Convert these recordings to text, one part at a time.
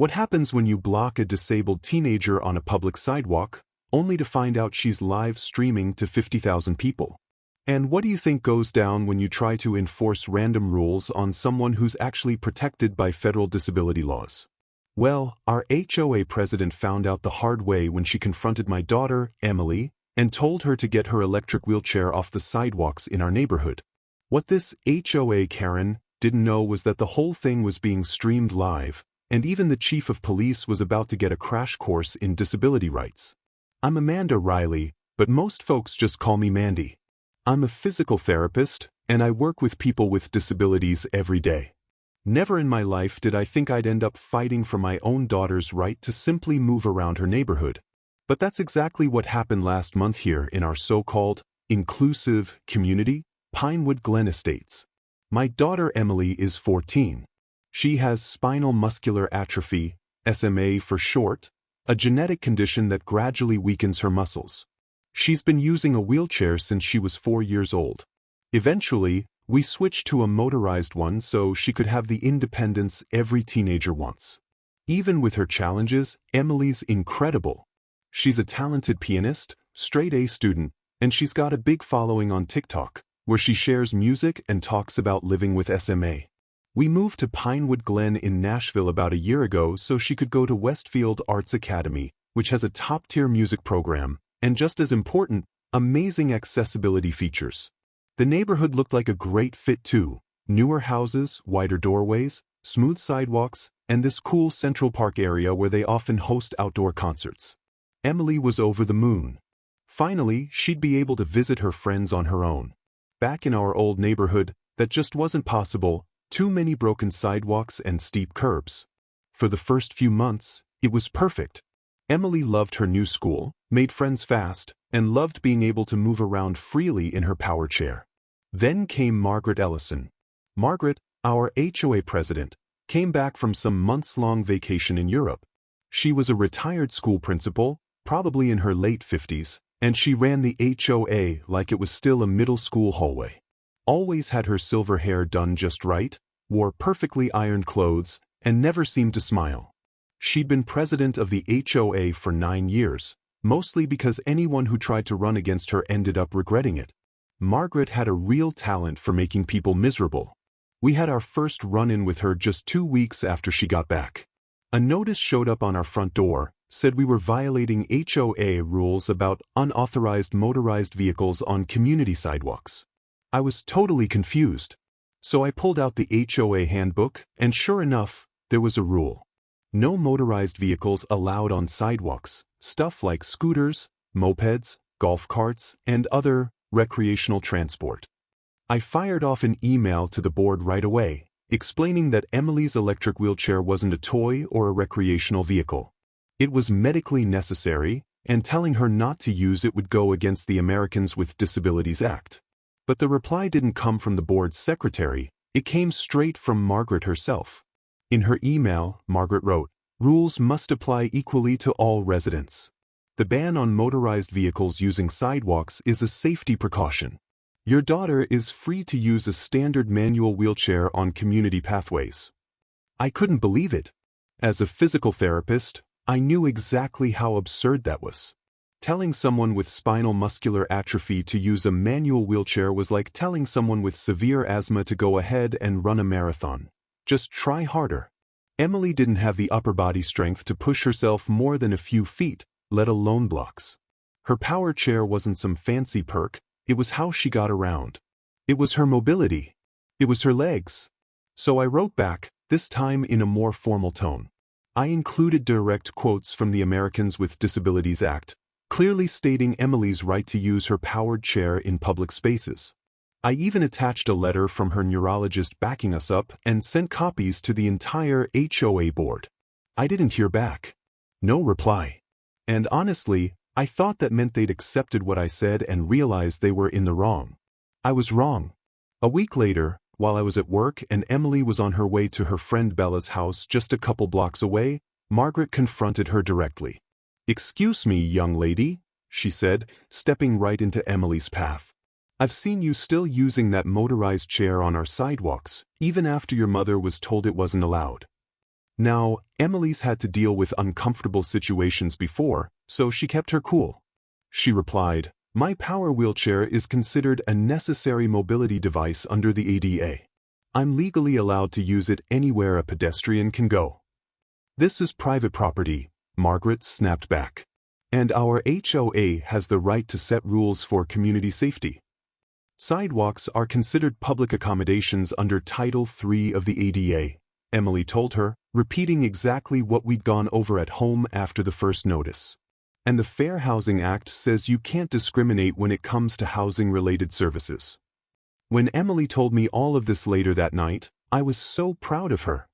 What happens when you block a disabled teenager on a public sidewalk, only to find out she's live streaming to 50,000 people? And what do you think goes down when you try to enforce random rules on someone who's actually protected by federal disability laws? Well, our HOA president found out the hard way when she confronted my daughter, Emily, and told her to get her electric wheelchair off the sidewalks in our neighborhood. What this HOA Karen didn't know was that the whole thing was being streamed live, and even the chief of police was about to get a crash course in disability rights. I'm Amanda Riley, but most folks just call me Mandy. I'm a physical therapist, and I work with people with disabilities every day. Never in my life did I think I'd end up fighting for my own daughter's right to simply move around her neighborhood. But that's exactly what happened last month here in our so-called inclusive community, Pinewood Glen Estates. My daughter Emily is 14. She has spinal muscular atrophy, SMA for short, a genetic condition that gradually weakens her muscles. She's been using a wheelchair since she was 4 years old. Eventually, we switched to a motorized one so she could have the independence every teenager wants. Even with her challenges, Emily's incredible. She's a talented pianist, straight-A student, and she's got a big following on TikTok, where she shares music and talks about living with SMA. We moved to Pinewood Glen in Nashville about a year ago so she could go to Westfield Arts Academy, which has a top-tier music program, and just as important, amazing accessibility features. The neighborhood looked like a great fit too. Newer houses, wider doorways, smooth sidewalks, and this cool Central Park area where they often host outdoor concerts. Emily was over the moon. Finally, she'd be able to visit her friends on her own. Back in our old neighborhood, that just wasn't possible, too many broken sidewalks and steep curbs. For the first few months, it was perfect. Emily loved her new school, made friends fast, and loved being able to move around freely in her power chair. Then came Margaret Ellison. Margaret, our HOA president, came back from some months-long vacation in Europe. She was a retired school principal, probably in her late 50s, and she ran the HOA like it was still a middle school hallway. Always had her silver hair done just right, wore perfectly ironed clothes, and never seemed to smile. She'd been president of the HOA for 9 years, mostly because anyone who tried to run against her ended up regretting it. Margaret had a real talent for making people miserable. We had our first run-in with her just 2 weeks after she got back. A notice showed up on our front door, said we were violating HOA rules about unauthorized motorized vehicles on community sidewalks. I was totally confused. So I pulled out the HOA handbook, and sure enough, there was a rule. No motorized vehicles allowed on sidewalks, stuff like scooters, mopeds, golf carts, and other recreational transport. I fired off an email to the board right away, explaining that Emily's electric wheelchair wasn't a toy or a recreational vehicle. It was medically necessary, and telling her not to use it would go against the Americans with Disabilities Act. But the reply didn't come from the board's secretary, it came straight from Margaret herself. In her email, Margaret wrote, "Rules must apply equally to all residents. The ban on motorized vehicles using sidewalks is a safety precaution. Your daughter is free to use a standard manual wheelchair on community pathways." I couldn't believe it. As a physical therapist, I knew exactly how absurd that was. Telling someone with spinal muscular atrophy to use a manual wheelchair was like telling someone with severe asthma to go ahead and run a marathon. Just try harder. Emily didn't have the upper body strength to push herself more than a few feet, let alone blocks. Her power chair wasn't some fancy perk, it was how she got around. It was her mobility. It was her legs. So I wrote back, this time in a more formal tone. I included direct quotes from the Americans with Disabilities Act, clearly stating Emily's right to use her powered chair in public spaces. I even attached a letter from her neurologist backing us up and sent copies to the entire HOA board. I didn't hear back. No reply. And honestly, I thought that meant they'd accepted what I said and realized they were in the wrong. I was wrong. A week later, while I was at work and Emily was on her way to her friend Bella's house just a couple blocks away, Margaret confronted her directly. "Excuse me, young lady," she said, stepping right into Emily's path. "I've seen you still using that motorized chair on our sidewalks, even after your mother was told it wasn't allowed." Now, Emily's had to deal with uncomfortable situations before, so she kept her cool. She replied, "My power wheelchair is considered a necessary mobility device under the ADA. I'm legally allowed to use it anywhere a pedestrian can go." "This is private property," Margaret snapped back. "And our HOA has the right to set rules for community safety. Sidewalks are considered public accommodations under Title III of the ADA," Emily told her, repeating exactly what we'd gone over at home after the first notice. "And the Fair Housing Act says you can't discriminate when it comes to housing-related services." When Emily told me all of this later that night, I was so proud of her.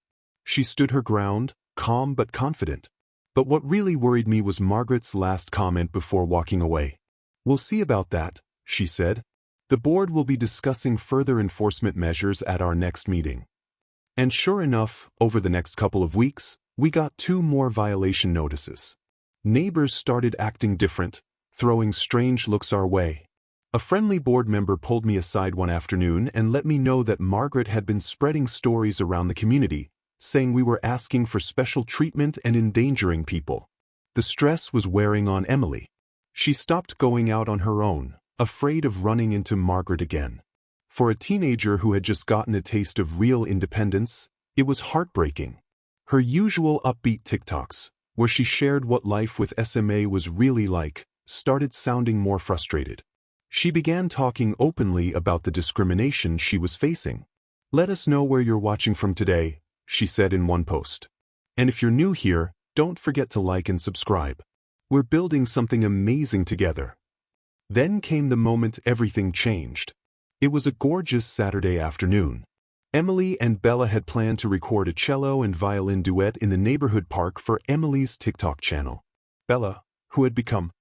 She stood her ground, calm but confident. But what really worried me was Margaret's last comment before walking away. "We'll see about that," she said. "The board will be discussing further enforcement measures at our next meeting." And sure enough, over the next couple of weeks, we got 2 more violation notices. Neighbors started acting different, throwing strange looks our way. A friendly board member pulled me aside one afternoon and let me know that Margaret had been spreading stories around the community, saying we were asking for special treatment and endangering people. The stress was wearing on Emily. She stopped going out on her own, afraid of running into Margaret again. For a teenager who had just gotten a taste of real independence, it was heartbreaking. Her usual upbeat TikToks, where she shared what life with SMA was really like, started sounding more frustrated. She began talking openly about the discrimination she was facing. "Let us know where you're watching from today," she said in one post. "And if you're new here, don't forget to like and subscribe. We're building something amazing together." Then came the moment everything changed. It was a gorgeous Saturday afternoon. Emily and Bella had planned to record a cello and violin duet in the neighborhood park for Emily's TikTok channel. Bella, who had become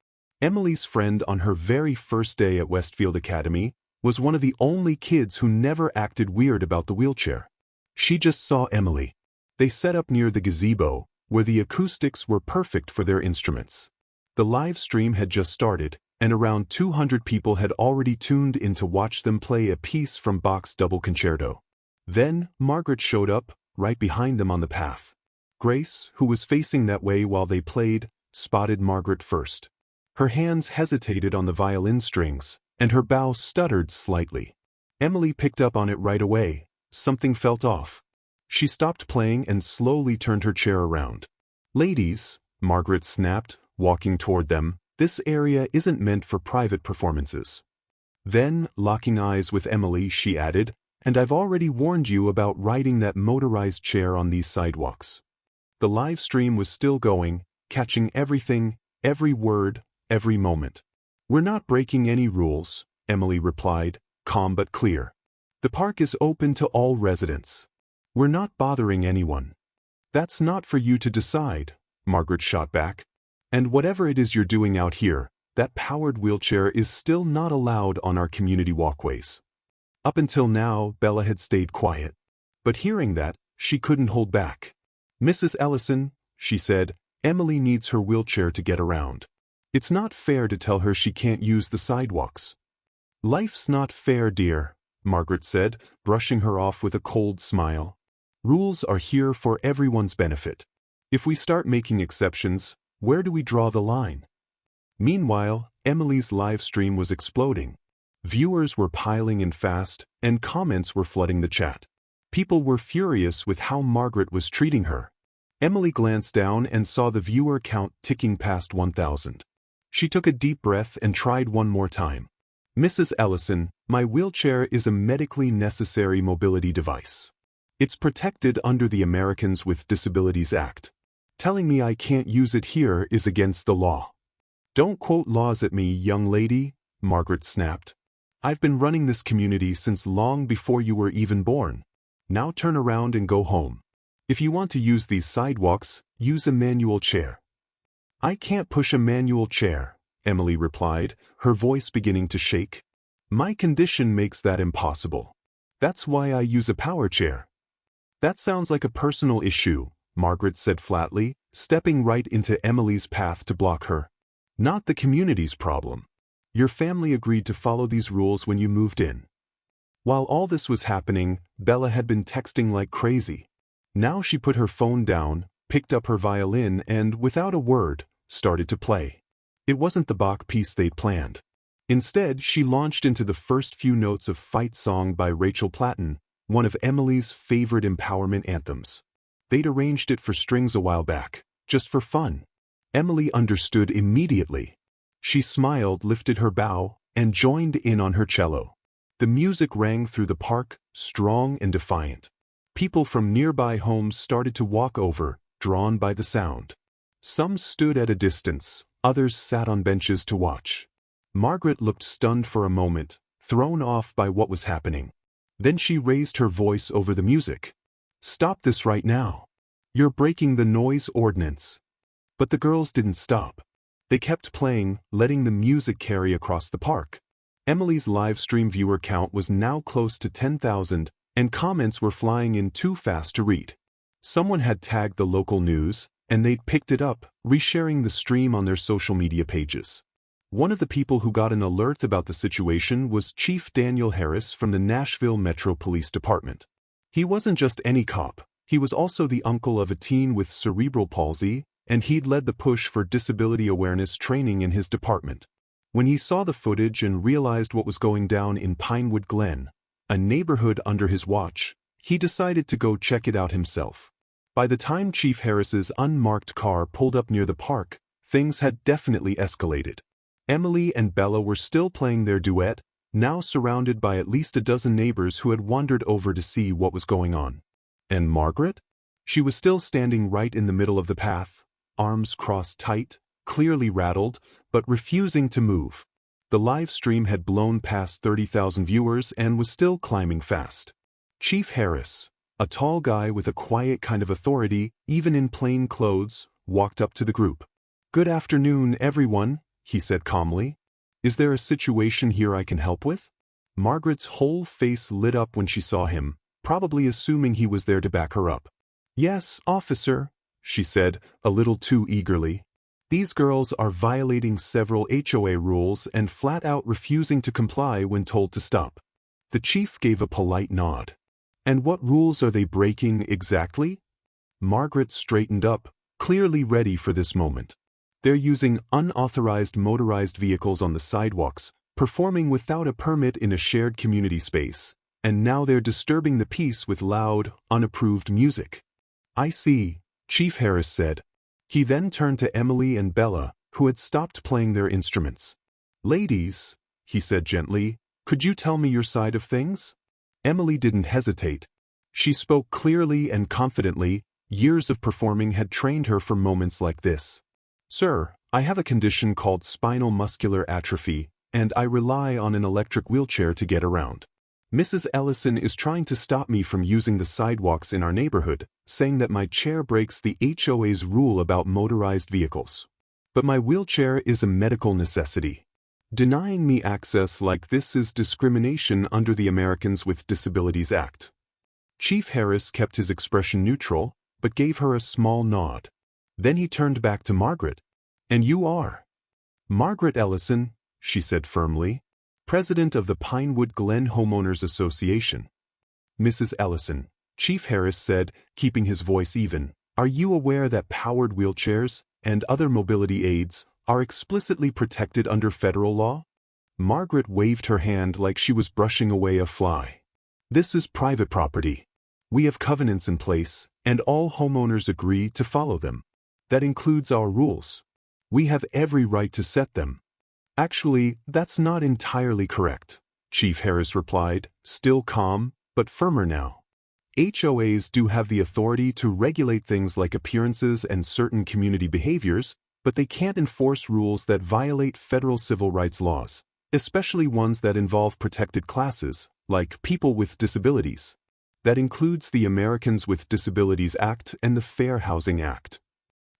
Emily's friend on her very first day at Westfield Academy, was one of the only kids who never acted weird about the wheelchair. She just saw Emily. They set up near the gazebo, where the acoustics were perfect for their instruments. The live stream had just started, and around 200 people had already tuned in to watch them play a piece from Bach's Double Concerto. Then, Margaret showed up, right behind them on the path. Grace, who was facing that way while they played, spotted Margaret first. Her hands hesitated on the violin strings, and her bow stuttered slightly. Emily picked up on it right away. Something felt off. She stopped playing and slowly turned her chair around. "Ladies," Margaret snapped, walking toward them, "this area isn't meant for private performances." Then, locking eyes with Emily, she added, "And I've already warned you about riding that motorized chair on these sidewalks." The live stream was still going, catching everything, every word, every moment. "We're not breaking any rules," Emily replied, calm but clear. "The park is open to all residents. We're not bothering anyone." "That's not for you to decide," Margaret shot back. "And whatever it is you're doing out here, that powered wheelchair is still not allowed on our community walkways." Up until now, Bella had stayed quiet. But hearing that, she couldn't hold back. "Mrs. Ellison," she said, "Emily needs her wheelchair to get around. It's not fair to tell her she can't use the sidewalks." "Life's not fair, dear," Margaret said, brushing her off with a cold smile. "Rules are here for everyone's benefit. If we start making exceptions, where do we draw the line?" Meanwhile, Emily's live stream was exploding. Viewers were piling in fast, and comments were flooding the chat. People were furious with how Margaret was treating her. Emily glanced down and saw the viewer count ticking past 1,000. She took a deep breath and tried one more time. "Mrs. Ellison, my wheelchair is a medically necessary mobility device. It's protected under the Americans with Disabilities Act. Telling me I can't use it here is against the law." "Don't quote laws at me, young lady," Margaret snapped. "I've been running this community since long before you were even born. Now turn around and go home. If you want to use these sidewalks, use a manual chair." "I can't push a manual chair," Emily replied, her voice beginning to shake. "My condition makes that impossible. That's why I use a power chair." "That sounds like a personal issue," Margaret said flatly, stepping right into Emily's path to block her. "Not the community's problem. Your family agreed to follow these rules when you moved in." While all this was happening, Bella had been texting like crazy. Now she put her phone down, picked up her violin and, without a word, started to play. It wasn't the Bach piece they'd planned. Instead, she launched into the first few notes of Fight Song by Rachel Platten, one of Emily's favorite empowerment anthems. They'd arranged it for strings a while back, just for fun. Emily understood immediately. She smiled, lifted her bow, and joined in on her cello. The music rang through the park, strong and defiant. People from nearby homes started to walk over, drawn by the sound. Some stood at a distance, others sat on benches to watch. Margaret looked stunned for a moment, thrown off by what was happening. Then she raised her voice over the music. "Stop this right now. You're breaking the noise ordinance." But the girls didn't stop. They kept playing, letting the music carry across the park. Emily's live stream viewer count was now close to 10,000, and comments were flying in too fast to read. Someone had tagged the local news, and they'd picked it up, resharing the stream on their social media pages. One of the people who got an alert about the situation was Chief Daniel Harris from the Nashville Metro Police Department. He wasn't just any cop, he was also the uncle of a teen with cerebral palsy, and he'd led the push for disability awareness training in his department. When he saw the footage and realized what was going down in Pinewood Glen, a neighborhood under his watch, he decided to go check it out himself. By the time Chief Harris's unmarked car pulled up near the park, things had definitely escalated. Emily and Bella were still playing their duet, now surrounded by at least a dozen neighbors who had wandered over to see what was going on. And Margaret? She was still standing right in the middle of the path, arms crossed tight, clearly rattled, but refusing to move. The live stream had blown past 30,000 viewers and was still climbing fast. Chief Harris, a tall guy with a quiet kind of authority, even in plain clothes, walked up to the group. "Good afternoon, everyone," he said calmly. "Is there a situation here I can help with?" Margaret's whole face lit up when she saw him, probably assuming he was there to back her up. "Yes, officer," she said, a little too eagerly. "These girls are violating several HOA rules and flat out refusing to comply when told to stop." The chief gave a polite nod. "And what rules are they breaking exactly?" Margaret straightened up, clearly ready for this moment. "They're using unauthorized motorized vehicles on the sidewalks, performing without a permit in a shared community space, and now they're disturbing the peace with loud, unapproved music." "I see," Chief Harris said. He then turned to Emily and Bella, who had stopped playing their instruments. "Ladies," he said gently, "could you tell me your side of things?" Emily didn't hesitate. She spoke clearly and confidently. Years of performing had trained her for moments like this. "Sir, I have a condition called spinal muscular atrophy, and I rely on an electric wheelchair to get around. Mrs. Ellison is trying to stop me from using the sidewalks in our neighborhood, saying that my chair breaks the HOA's rule about motorized vehicles. But my wheelchair is a medical necessity. Denying me access like this is discrimination under the Americans with Disabilities Act." Chief Harris kept his expression neutral, but gave her a small nod. Then he turned back to Margaret. "And you are?" "Margaret Ellison," she said firmly, "President of the Pinewood Glen Homeowners Association." "Mrs. Ellison," Chief Harris said, keeping his voice even, "are you aware that powered wheelchairs and other mobility aids are explicitly protected under federal law?" Margaret waved her hand like she was brushing away a fly. "This is private property. We have covenants in place, and all homeowners agree to follow them. That includes our rules. We have every right to set them." "Actually, that's not entirely correct," Chief Harris replied, still calm, but firmer now. "HOAs do have the authority to regulate things like appearances and certain community behaviors, but they can't enforce rules that violate federal civil rights laws, especially ones that involve protected classes, like people with disabilities. That includes the Americans with Disabilities Act and the Fair Housing Act."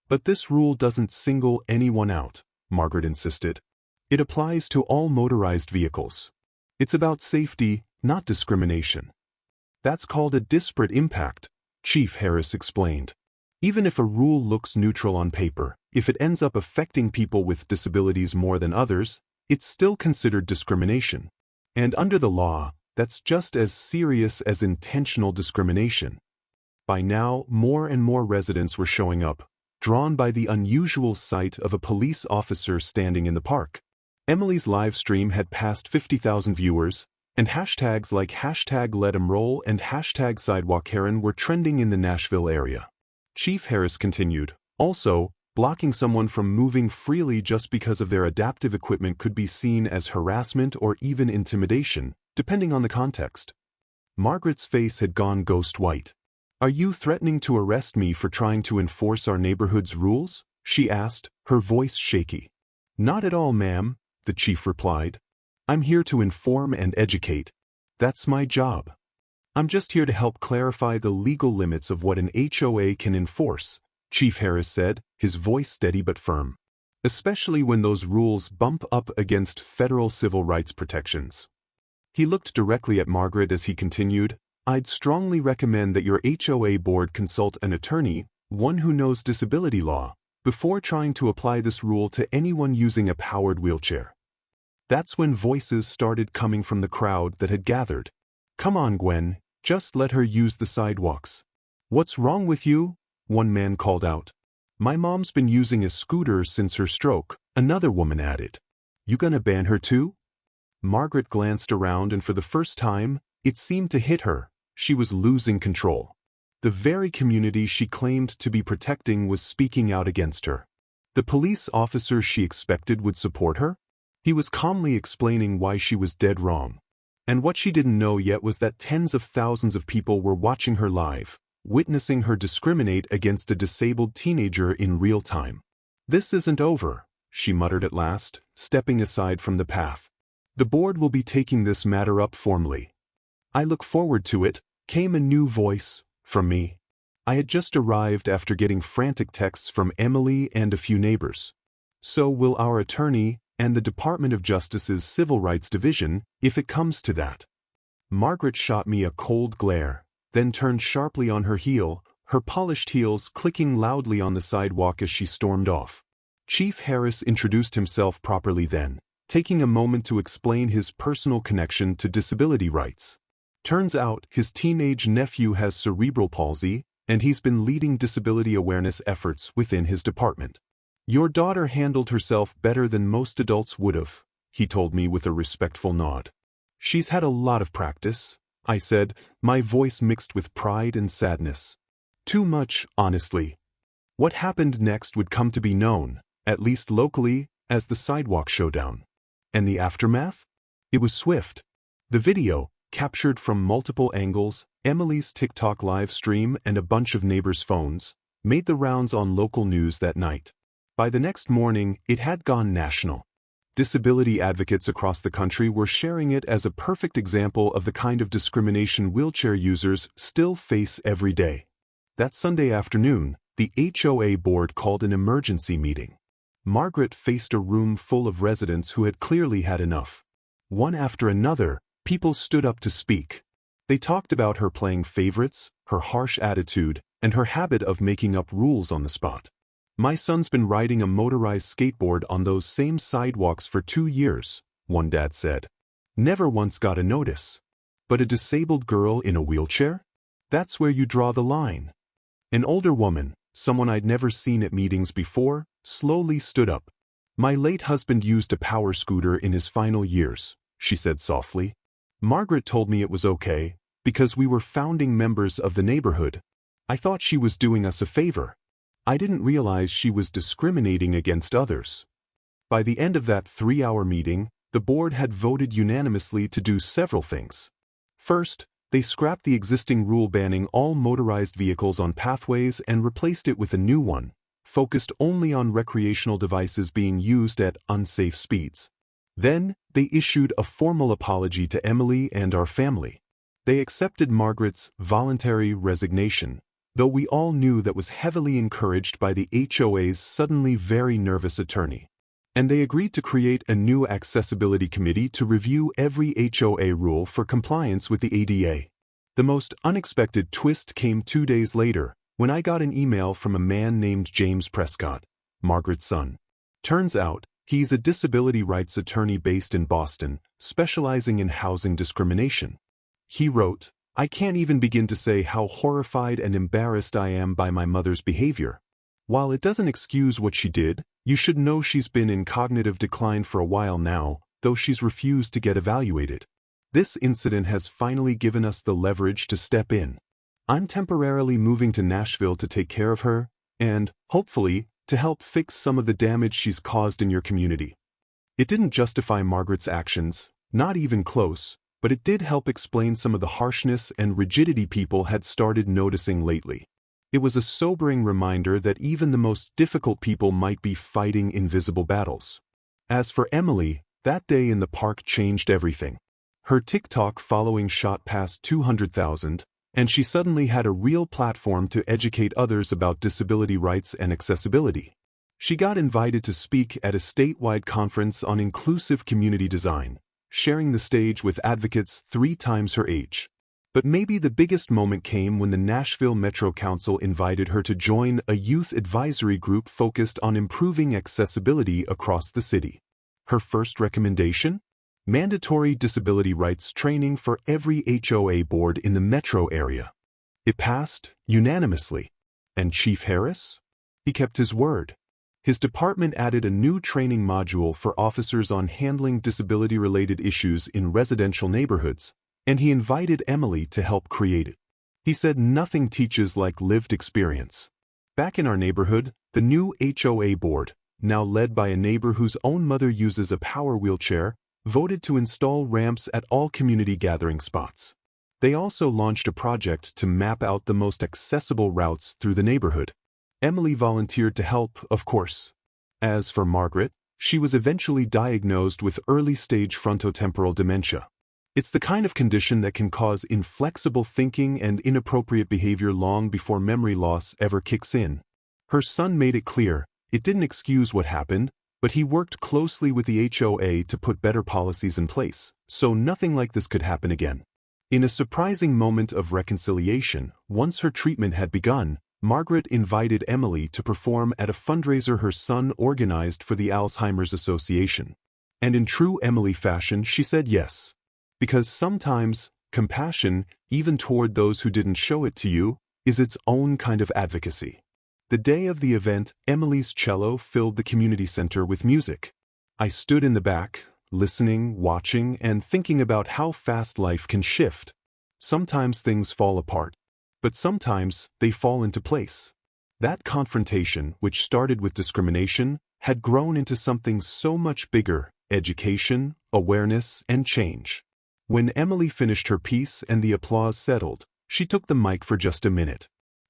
"But this rule doesn't single anyone out," Margaret insisted. "It applies to all motorized vehicles. It's about safety, not discrimination." "That's called a disparate impact," Chief Harris explained. "Even if a rule looks neutral on paper, if it ends up affecting people with disabilities more than others, it's still considered discrimination. And under the law, that's just as serious as intentional discrimination." By now, more and more residents were showing up, drawn by the unusual sight of a police officer standing in the park. Emily's live stream had passed 50,000 viewers, and hashtags like #LetEmRoll and #SidewalkKaren were trending in the Nashville area. Chief Harris continued, also, blocking someone from moving freely just because of their adaptive equipment could be seen as harassment or even intimidation, depending on the context. Margaret's face had gone ghost white. "Are you threatening to arrest me for trying to enforce our neighborhood's rules?" she asked, her voice shaky. "Not at all, ma'am," the chief replied. "I'm here to inform and educate. That's my job. I'm just here to help clarify the legal limits of what an HOA can enforce," Chief Harris said, his voice steady but firm. "Especially when those rules bump up against federal civil rights protections." He looked directly at Margaret as he continued, "I'd strongly recommend that your HOA board consult an attorney, one who knows disability law, before trying to apply this rule to anyone using a powered wheelchair." That's when voices started coming from the crowd that had gathered. "Come on, Gwen, just let her use the sidewalks." "What's wrong with you?" one man called out. "My mom's been using a scooter since her stroke," another woman added. "You gonna ban her too?" Margaret glanced around and for the first time, it seemed to hit her. She was losing control. The very community she claimed to be protecting was speaking out against her. The police officer she expected would support her? He was calmly explaining why she was dead wrong. And what she didn't know yet was that tens of thousands of people were watching her live, witnessing her discriminate against a disabled teenager in real time. "This isn't over," she muttered at last, stepping aside from the path. "The board will be taking this matter up formally." "I look forward to it," came a new voice, from me. I had just arrived after getting frantic texts from Emily and a few neighbors. "So will our attorney and the Department of Justice's Civil Rights Division, if it comes to that." Margaret shot me a cold glare, then turned sharply on her heel, her polished heels clicking loudly on the sidewalk as she stormed off. Chief Harris introduced himself properly then, taking a moment to explain his personal connection to disability rights. Turns out, his teenage nephew has cerebral palsy, and he's been leading disability awareness efforts within his department. "Your daughter handled herself better than most adults would have," he told me with a respectful nod. "She's had a lot of practice," I said, my voice mixed with pride and sadness. "Too much, honestly." What happened next would come to be known, at least locally, as the sidewalk showdown. And the aftermath? It was swift. The video, captured from multiple angles, Emily's TikTok live stream and a bunch of neighbors' phones, made the rounds on local news that night. By the next morning, it had gone national. Disability advocates across the country were sharing it as a perfect example of the kind of discrimination wheelchair users still face every day. That Sunday afternoon, the HOA board called an emergency meeting. Margaret faced a room full of residents who had clearly had enough. One after another, people stood up to speak. They talked about her playing favorites, her harsh attitude, and her habit of making up rules on the spot. "My son's been riding a motorized skateboard on those same sidewalks for 2 years, one dad said. "Never once got a notice. But a disabled girl in a wheelchair? That's where you draw the line." An older woman, someone I'd never seen at meetings before, slowly stood up. "My late husband used a power scooter in his final years," she said softly. "Margaret told me it was okay, because we were founding members of the neighborhood. I thought she was doing us a favor. I didn't realize she was discriminating against others." By the end of that 3-hour meeting, the board had voted unanimously to do several things. First, they scrapped the existing rule banning all motorized vehicles on pathways and replaced it with a new one, focused only on recreational devices being used at unsafe speeds. Then, they issued a formal apology to Emily and our family. They accepted Margaret's voluntary resignation, though we all knew that was heavily encouraged by the HOA's suddenly very nervous attorney. And they agreed to create a new accessibility committee to review every HOA rule for compliance with the ADA. The most unexpected twist came 2 days later, when I got an email from a man named James Prescott, Margaret's son. Turns out, he's a disability rights attorney based in Boston, specializing in housing discrimination. He wrote, I can't even begin to say how horrified and embarrassed I am by my mother's behavior. While it doesn't excuse what she did, you should know she's been in cognitive decline for a while now, though she's refused to get evaluated. This incident has finally given us the leverage to step in. I'm temporarily moving to Nashville to take care of her, and, hopefully, to help fix some of the damage she's caused in your community. It didn't justify Margaret's actions, not even close, but it did help explain some of the harshness and rigidity people had started noticing lately. It was a sobering reminder that even the most difficult people might be fighting invisible battles. As for Emily, that day in the park changed everything. Her TikTok following shot past 200,000, and she suddenly had a real platform to educate others about disability rights and accessibility. She got invited to speak at a statewide conference on inclusive community design, sharing the stage with advocates 3 times her age. But maybe the biggest moment came when the Nashville Metro Council invited her to join a youth advisory group focused on improving accessibility across the city. Her first recommendation? Mandatory disability rights training for every HOA board in the metro area. It passed unanimously. And Chief Harris? He kept his word. His department added a new training module for officers on handling disability-related issues in residential neighborhoods, and he invited Emily to help create it. He said nothing teaches like lived experience. Back in our neighborhood, the new HOA board, now led by a neighbor whose own mother uses a power wheelchair, voted to install ramps at all community gathering spots. They also launched a project to map out the most accessible routes through the neighborhood. Emily volunteered to help, of course. As for Margaret, she was eventually diagnosed with early-stage frontotemporal dementia. It's the kind of condition that can cause inflexible thinking and inappropriate behavior long before memory loss ever kicks in. Her son made it clear, it didn't excuse what happened, but he worked closely with the HOA to put better policies in place, so nothing like this could happen again. In a surprising moment of reconciliation, once her treatment had begun, Margaret invited Emily to perform at a fundraiser her son organized for the Alzheimer's Association. And in true Emily fashion, she said yes. Because sometimes, compassion, even toward those who didn't show it to you, is its own kind of advocacy. The day of the event, Emily's cello filled the community center with music. I stood in the back, listening, watching, and thinking about how fast life can shift. Sometimes things fall apart, but sometimes they fall into place. That confrontation, which started with discrimination, had grown into something so much bigger: education, awareness, and change. When Emily finished her piece and the applause settled, she took the mic for just a minute.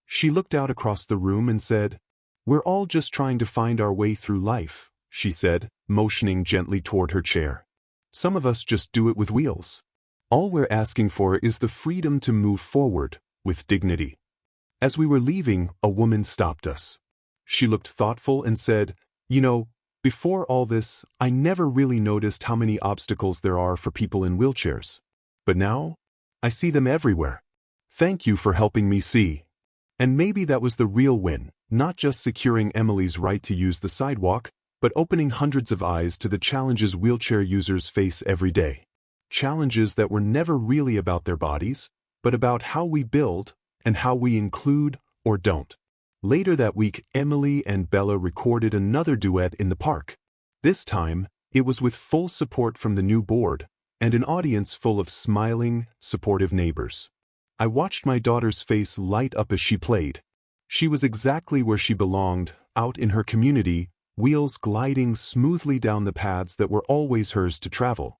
She looked out across the room and said, "We're all just trying to find our way through life," she said, motioning gently toward her chair. "Some of us just do it with wheels. All we're asking for is the freedom to move forward, with dignity." As we were leaving, a woman stopped us. She looked thoughtful and said, "You know, before all this, I never really noticed how many obstacles there are for people in wheelchairs. But now, I see them everywhere. Thank you for helping me see." And maybe that was the real win, not just securing Emily's right to use the sidewalk, but opening hundreds of eyes to the challenges wheelchair users face every day. Challenges that were never really about their bodies, but about how we build and how we include or don't. Later that week, Emily and Bella recorded another duet in the park. This time, it was with full support from the new board and an audience full of smiling, supportive neighbors. I watched my daughter's face light up as she played. She was exactly where she belonged, out in her community, wheels gliding smoothly down the paths that were always hers to travel.